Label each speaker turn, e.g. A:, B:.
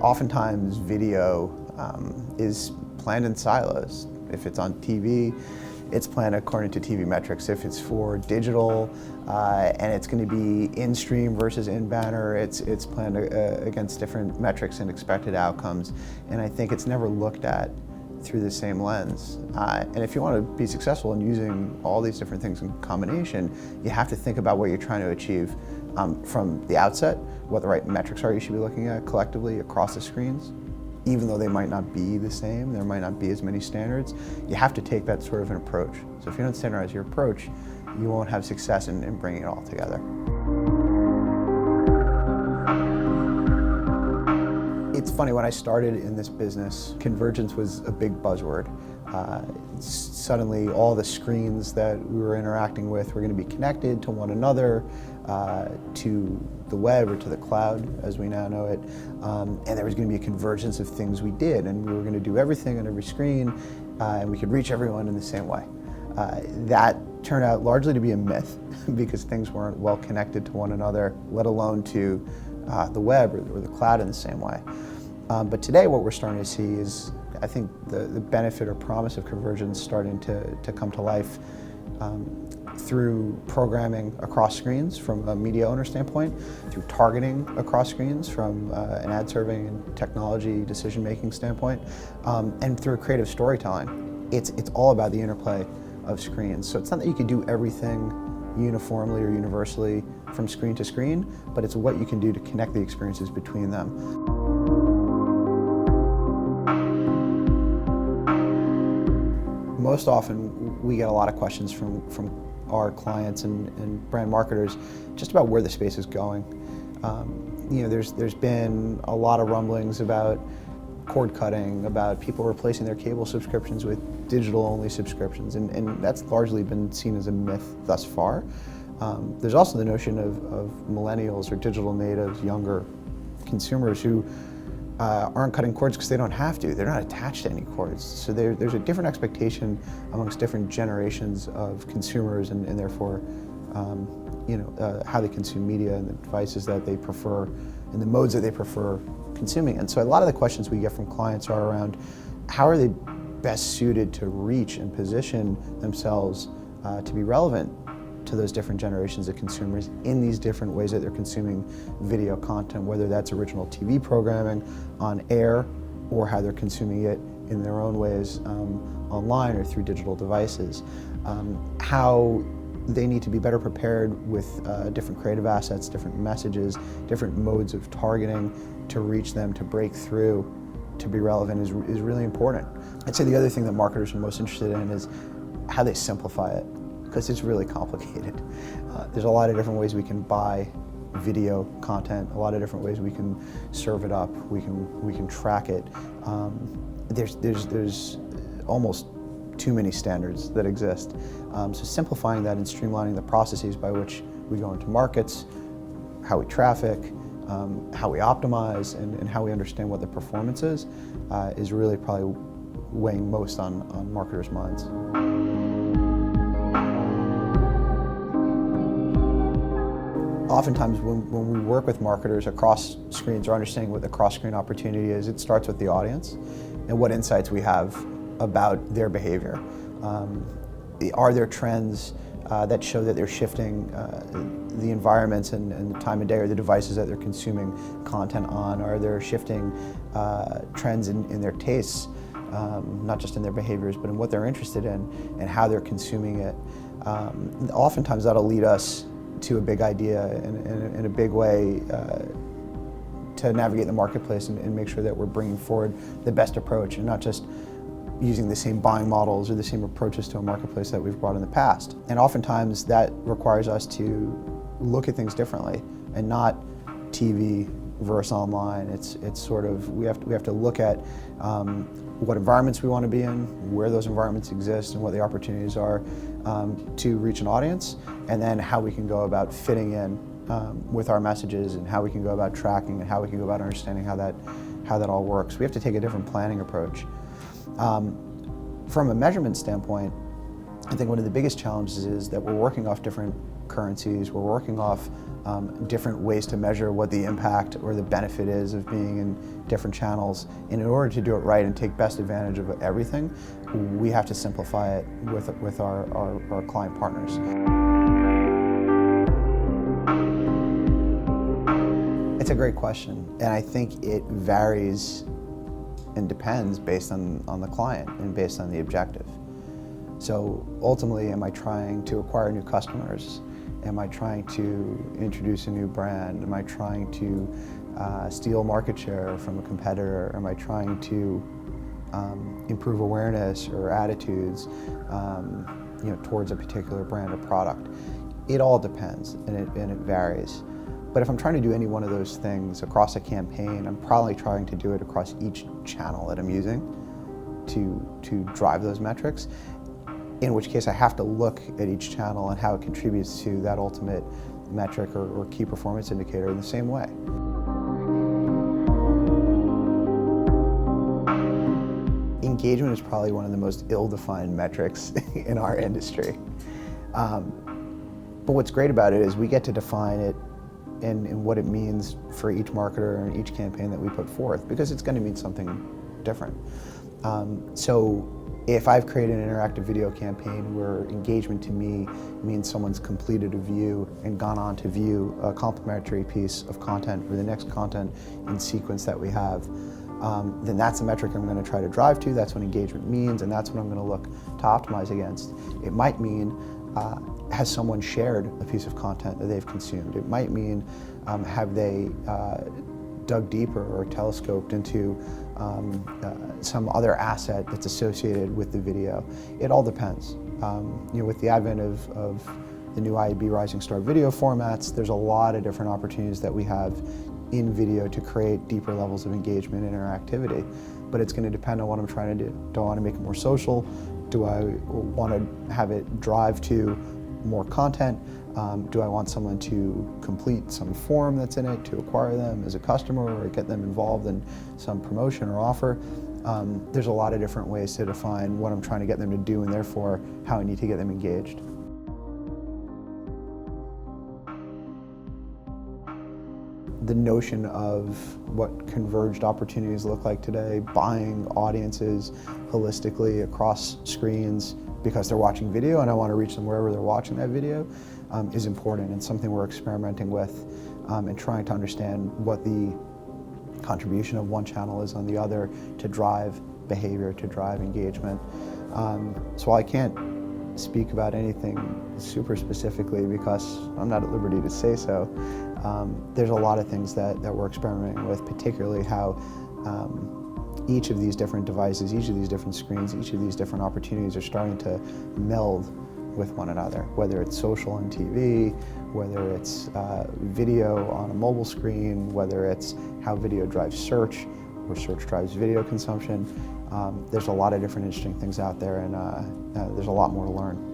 A: Oftentimes video is planned in silos. If it's on TV, it's planned according to TV metrics. If it's for digital and it's going to be in-stream versus in-banner, it's planned against different metrics and expected outcomes. And I think it's never looked at through the same lens. And if you want to be successful in using all these different things in combination, you have to think about what you're trying to achieve from the outset, what the right metrics are you should be looking at collectively across the screens. Even though they might not be the same, there might not be as many standards, you have to take that sort of an approach. So if you don't standardize your approach, you won't have success in bringing it all together. It's funny, when I started in this business, convergence was a big buzzword. Suddenly all the screens that we were interacting with were going to be connected to one another, to the web or to the cloud as we now know it, and there was going to be a convergence of things we did, and we were going to do everything on every screen, and we could reach everyone in the same way. That turned out largely to be a myth because things weren't well connected to one another, let alone to the web or the cloud in the same way. But today what we're starting to see is, I think, the benefit or promise of convergence starting to come to life through programming across screens from a media owner standpoint, through targeting across screens from an ad serving and technology decision-making standpoint, and through creative storytelling. It's all about the interplay of screens. So it's not that you can do everything uniformly or universally from screen to screen, but it's what you can do to connect the experiences between them. Most often we get a lot of questions from our clients and brand marketers just about where the space is going. There's been a lot of rumblings about cord cutting, about people replacing their cable subscriptions with digital-only subscriptions, and that's largely been seen as a myth thus far. There's also the notion of millennials or digital natives, younger consumers who aren't cutting cords because they don't have to. They're not attached to any cords. So there's a different expectation amongst different generations of consumers and therefore how they consume media and the devices that they prefer and the modes that they prefer consuming. And so a lot of the questions we get from clients are around how are they best suited to reach and position themselves to be relevant to those different generations of consumers in these different ways that they're consuming video content, whether that's original TV programming on air or how they're consuming it in their own ways online or through digital devices. How they need to be better prepared with different creative assets, different messages, different modes of targeting to reach them, to break through, to be relevant is really important. I'd say the other thing that marketers are most interested in is how they simplify it, because it's really complicated. There's a lot of different ways we can buy video content, a lot of different ways we can serve it up, we can track it. There's almost too many standards that exist. So simplifying that and streamlining the processes by which we go into markets, how we traffic, how we optimize, and how we understand what the performance is really probably weighing most on marketers' minds. Oftentimes when we work with marketers across screens or understanding what the cross-screen opportunity is, it starts with the audience and what insights we have about their behavior. Are there trends that show that they're shifting the environments and the time of day or the devices that they're consuming content on? Are there shifting trends in their tastes, not just in their behaviors, but in what they're interested in and how they're consuming it? Oftentimes that'll lead us to a big idea in a big way to navigate the marketplace and make sure that we're bringing forward the best approach and not just using the same buying models or the same approaches to a marketplace that we've brought in the past. And oftentimes that requires us to look at things differently and not TV versus online. It's sort of, we have to look at what environments we want to be in, where those environments exist and what the opportunities are to reach an audience, and then how we can go about fitting in with our messages and how we can go about tracking and how we can go about understanding how that all works. We have to take a different planning approach. From a measurement standpoint, I think one of the biggest challenges is that we're working off different currencies. We're working off different ways to measure what the impact or the benefit is of being in different channels. And in order to do it right and take best advantage of everything, we have to simplify it with our client partners. It's a great question, and I think it varies and depends based on the client and based on the objective. So ultimately, am I trying to acquire new customers? Am I trying to introduce a new brand? Am I trying to steal market share from a competitor? Am I trying to improve awareness or attitudes towards a particular brand or product? It all depends, and it varies. But if I'm trying to do any one of those things across a campaign, I'm probably trying to do it across each channel that I'm using to drive those metrics, in which case I have to look at each channel and how it contributes to that ultimate metric or key performance indicator in the same way. Engagement is probably one of the most ill-defined metrics in our industry. But what's great about it is we get to define it and what it means for each marketer and each campaign that we put forth, because it's going to mean something different. So if I've created an interactive video campaign where engagement to me means someone's completed a view and gone on to view a complementary piece of content or the next content in sequence that we have, then that's the metric I'm going to try to drive to. That's what engagement means, and that's what I'm going to look to optimize against. It might mean has someone shared a piece of content that they've consumed? It might mean have they dug deeper or telescoped into some other asset that's associated with the video. It all depends. With the advent of the new IAB Rising Star video formats, there's a lot of different opportunities that we have in video to create deeper levels of engagement and interactivity. But it's going to depend on what I'm trying to do. Do I want to make it more social? Do I want to have it drive to more content? Do I want someone to complete some form that's in it to acquire them as a customer or get them involved in some promotion or offer? There's a lot of different ways to define what I'm trying to get them to do and therefore how I need to get them engaged. The notion of what converged opportunities look like today, buying audiences holistically across screens because they're watching video and I want to reach them wherever they're watching that video, is important and something we're experimenting with and trying to understand what the contribution of one channel is on the other to drive behavior, to drive engagement. So while I can't speak about anything super specifically because I'm not at liberty to say so, there's a lot of things that we're experimenting with, particularly how each of these different devices, each of these different screens, each of these different opportunities are starting to meld with one another, whether it's social on TV, whether it's video on a mobile screen, whether it's how video drives search or search drives video consumption. There's a lot of different interesting things out there, and there's a lot more to learn.